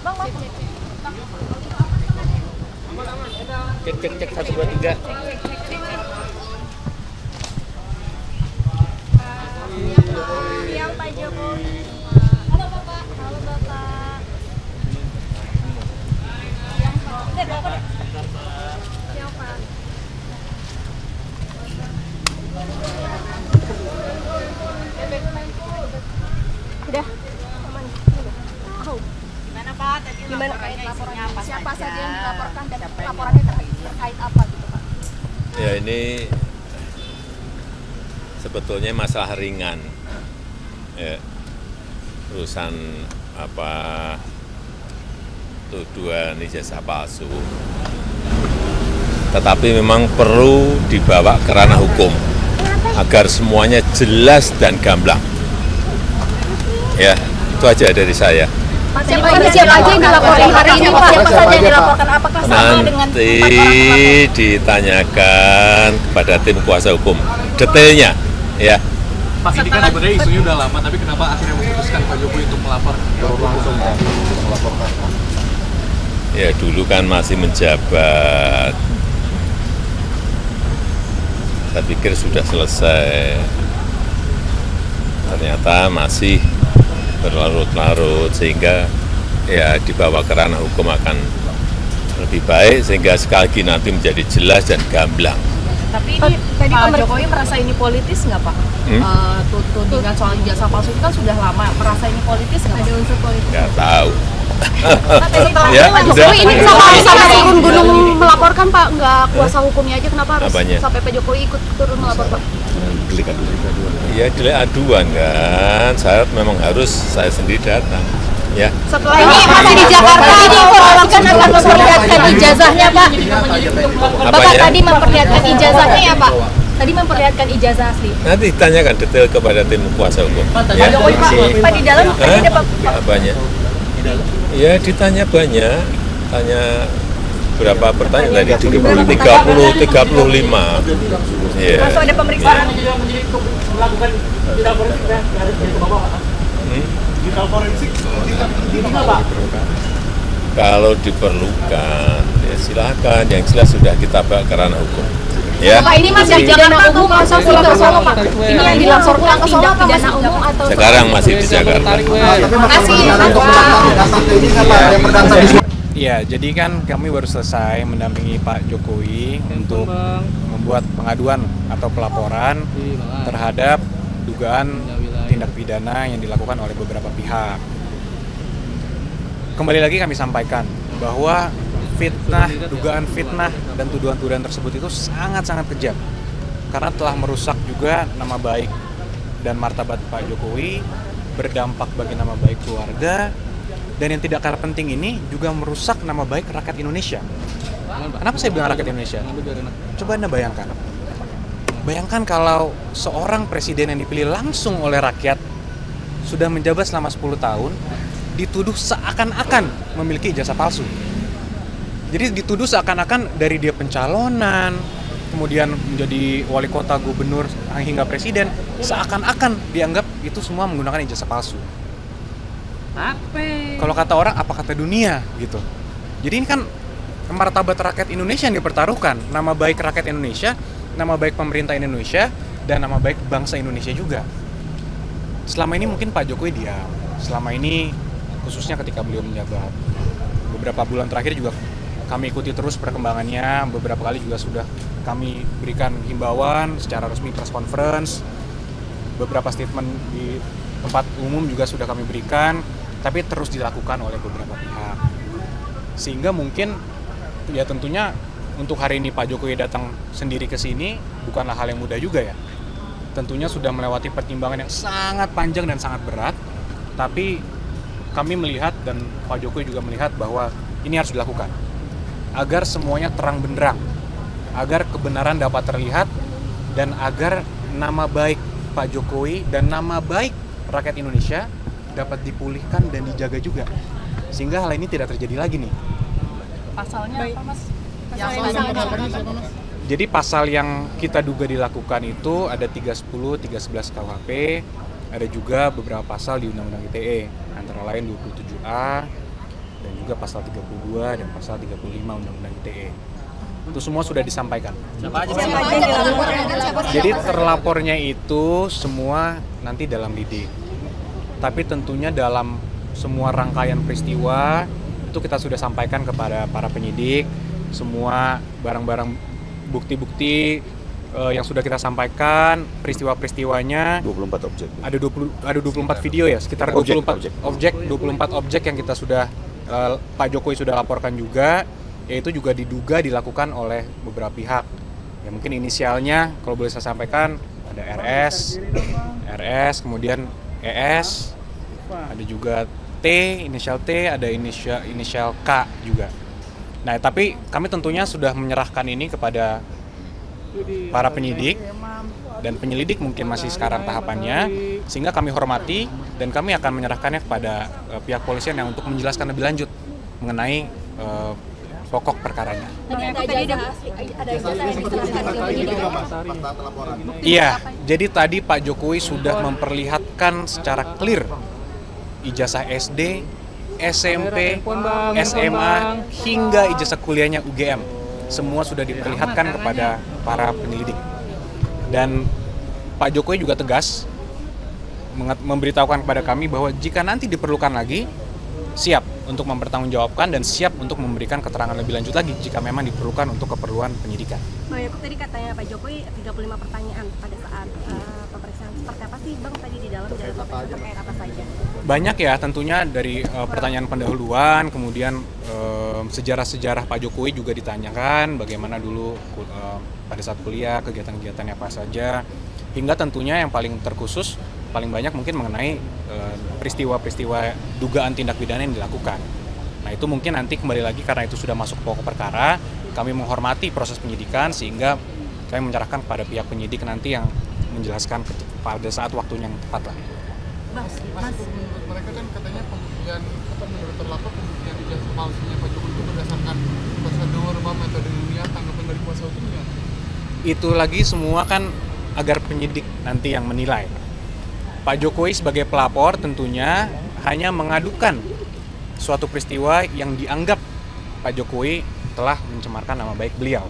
Cek 1 2 3. Siang Pak Jokowi. Halo Bapak. Halo Bapak. Siang Pak. Siang Pak. Udah. Aman. Oh. Gimana Pak? Tadi Gimana laporannya apa siapa saja? saja yang dilaporkan dan laporannya terkait apa gitu Pak? Ya ini sebetulnya masalah ringan, ya, urusan apa tuduhan ijazah palsu. Tetapi memang perlu dibawa ke ranah hukum agar semuanya jelas dan gamblang. Ya, itu aja dari saya. Siapa aja yang dilaporkan hari ini Pak? Siapa saja yang dilaporkan? Apakah sama dengan Nanti 4 orang terlapor? ditanyakan kepada tim kuasa hukum detailnya, ya. Pak, ini kan sebenarnya isunya udah lama, tapi kenapa akhirnya memutuskan Pak Jokowi untuk melapor? langsung melaporkan. Ya dulu kan masih menjabat. Saya pikir sudah selesai. Ternyata masih berlarut-larut sehingga ya dibawa ke ranah hukum akan lebih baik sehingga sekali lagi nanti menjadi jelas dan gamblang. Tapi ini Pak Jokowi merasa ini politis nggak Pak? Tudingan soal ijazah palsu itu kan sudah lama. Merasa ini politis nggak? Ada unsur politis? Nggak tahu. Ya, Ya, Pak udah. Jokowi ini sampai turun gunung melaporkan Pak, nggak kuasa hukumnya aja kenapa harus Apanya? sampai Pak Jokowi ikut turun melapor Pak? Ya delik aduan kan, syarat memang harus saya sendiri datang. Ya. Setelah ini masih di Jakarta, ini informasikan akan memperlihatkan ijazahnya Pak. Bapak Apanya? tadi memperlihatkan ijazahnya ya Pak? Tadi memperlihatkan ijazah asli. Nanti ditanyakan detail kepada tim kuasa hukum. Pak Ya. Jokowi Pak di dalam Hah? ada Pak. Apanya? Ya ditanya banyak, tanya berapa pertanyaan tadi? 35. Ya. Langsung ada pemeriksaan. Melakukan digital forensik ya, nggak ada ke Bapak Pak. Digital forensik, gimana Pak? Kalau diperlukan, ya silakan. Yang jelas sudah kita bawa ke ranah hukum. Ya. Pak ini masih di Jakarta umum atau pulang ke Solo Pak? Ini yang dilaporkan tindak pidana umum atau Sekarang masih di Jakarta. Terima kasih. Iya, jadi kan kami baru selesai mendampingi Pak Jokowi untuk membuat pengaduan atau pelaporan terhadap dugaan tindak pidana yang dilakukan oleh beberapa pihak. Kembali lagi kami sampaikan bahwa fitnah, dugaan fitnah dan tuduhan-tuduhan tersebut itu sangat-sangat kejam karena telah merusak juga nama baik dan martabat Pak Jokowi, berdampak bagi nama baik keluarga, dan yang tidak kalah penting ini juga merusak nama baik rakyat Indonesia. Kenapa saya bilang rakyat Indonesia? Coba Anda bayangkan. Bayangkan kalau seorang presiden yang dipilih langsung oleh rakyat sudah menjabat selama 10 tahun dituduh seakan-akan memiliki ijazah palsu. Jadi dituduh seakan-akan dari dia pencalonan, kemudian menjadi wali kota, gubernur, hingga presiden, seakan-akan dianggap itu semua menggunakan ijazah palsu. Kalau kata orang, apa kata dunia gitu. Jadi ini kan martabat rakyat Indonesia yang dipertaruhkan, nama baik rakyat Indonesia, nama baik pemerintah Indonesia, dan nama baik bangsa Indonesia juga. Selama ini mungkin Pak Jokowi diam. Selama ini khususnya ketika beliau menjabat, beberapa bulan terakhir juga kami ikuti terus perkembangannya. Beberapa kali juga sudah kami berikan himbauan secara resmi, press conference, beberapa statement di tempat umum juga sudah kami berikan, tapi terus dilakukan oleh beberapa pihak. Sehingga mungkin ya tentunya untuk hari ini Pak Jokowi datang sendiri ke sini bukanlah hal yang mudah juga ya. Tentunya sudah melewati pertimbangan yang sangat panjang dan sangat berat, tapi kami melihat dan Pak Jokowi juga melihat bahwa ini harus dilakukan agar semuanya terang benderang, agar kebenaran dapat terlihat, dan agar nama baik Pak Jokowi dan nama baik rakyat Indonesia dapat dipulihkan dan dijaga juga, sehingga hal ini tidak terjadi lagi nih. Pasalnya apa Mas? Jadi pasal yang kita duga dilakukan itu ada 310, 311 KUHP, ada juga beberapa pasal di Undang-Undang ITE, antara lain 27A, dan juga pasal 32 dan pasal 35 Undang-Undang ITE. Itu semua sudah disampaikan. Siapa aja yang dilaporkan? Jadi terlapornya itu semua nanti dalam lidik. Tapi tentunya dalam semua rangkaian peristiwa itu kita sudah sampaikan kepada para penyidik, semua barang-barang bukti-bukti yang sudah kita sampaikan, peristiwa-peristiwanya 24 objek. Ada 24 video ya, sekitar 24 objek yang kita sudah Pak Jokowi sudah laporkan juga, yaitu juga diduga dilakukan oleh beberapa pihak. Ya mungkin inisialnya kalau boleh saya sampaikan ada RS, kemudian ES, ada juga T, inisial T, ada inisial K juga. Nah, tapi kami tentunya sudah menyerahkan ini kepada para penyidik dan penyelidik mungkin masih sekarang tahapannya, sehingga kami hormati dan kami akan menyerahkannya kepada pihak polisian yang untuk menjelaskan lebih lanjut mengenai pokok perkaranya. Iya, jadi tadi Pak Jokowi sudah memperlihatkan secara clear ijazah SD, SMP, SMA, hingga ijazah kuliahnya UGM. Semua sudah diperlihatkan kepada para penyelidik. Dan Pak Jokowi juga tegas memberitahukan kepada kami bahwa jika nanti diperlukan lagi, siap untuk mempertanggungjawabkan dan siap untuk memberikan keterangan lebih lanjut lagi jika memang diperlukan untuk keperluan penyidikan. Bang Yakub tadi katanya Pak Jokowi 35 pertanyaan pada saat pemeriksaan. Seperti apa sih Bang tadi di dalam terkait apa saja? Banyak ya, tentunya dari pertanyaan pendahuluan, kemudian sejarah-sejarah Pak Jokowi juga ditanyakan, bagaimana dulu pada saat kuliah, kegiatan-kegiatannya apa saja, hingga tentunya yang paling terkhusus, paling banyak mungkin mengenai peristiwa-peristiwa dugaan tindak pidana yang dilakukan. Nah itu mungkin nanti kembali lagi karena itu sudah masuk pokok perkara, kami menghormati proses penyidikan sehingga kami menyerahkan kepada pihak penyidik nanti yang menjelaskan pada saat waktunya yang tepat lah. Mas, menurut mereka kan katanya pembuktian menurut terlapor pembuktian ijazah palsunya Pak Jokowi itu berdasarkan prosedur metode ilmiah, tanggapan dari kuasa hukumnya. Itu lagi semua kan agar penyidik nanti yang menilai. Pak Jokowi sebagai pelapor tentunya hanya mengadukan suatu peristiwa yang dianggap Pak Jokowi telah mencemarkan nama baik beliau.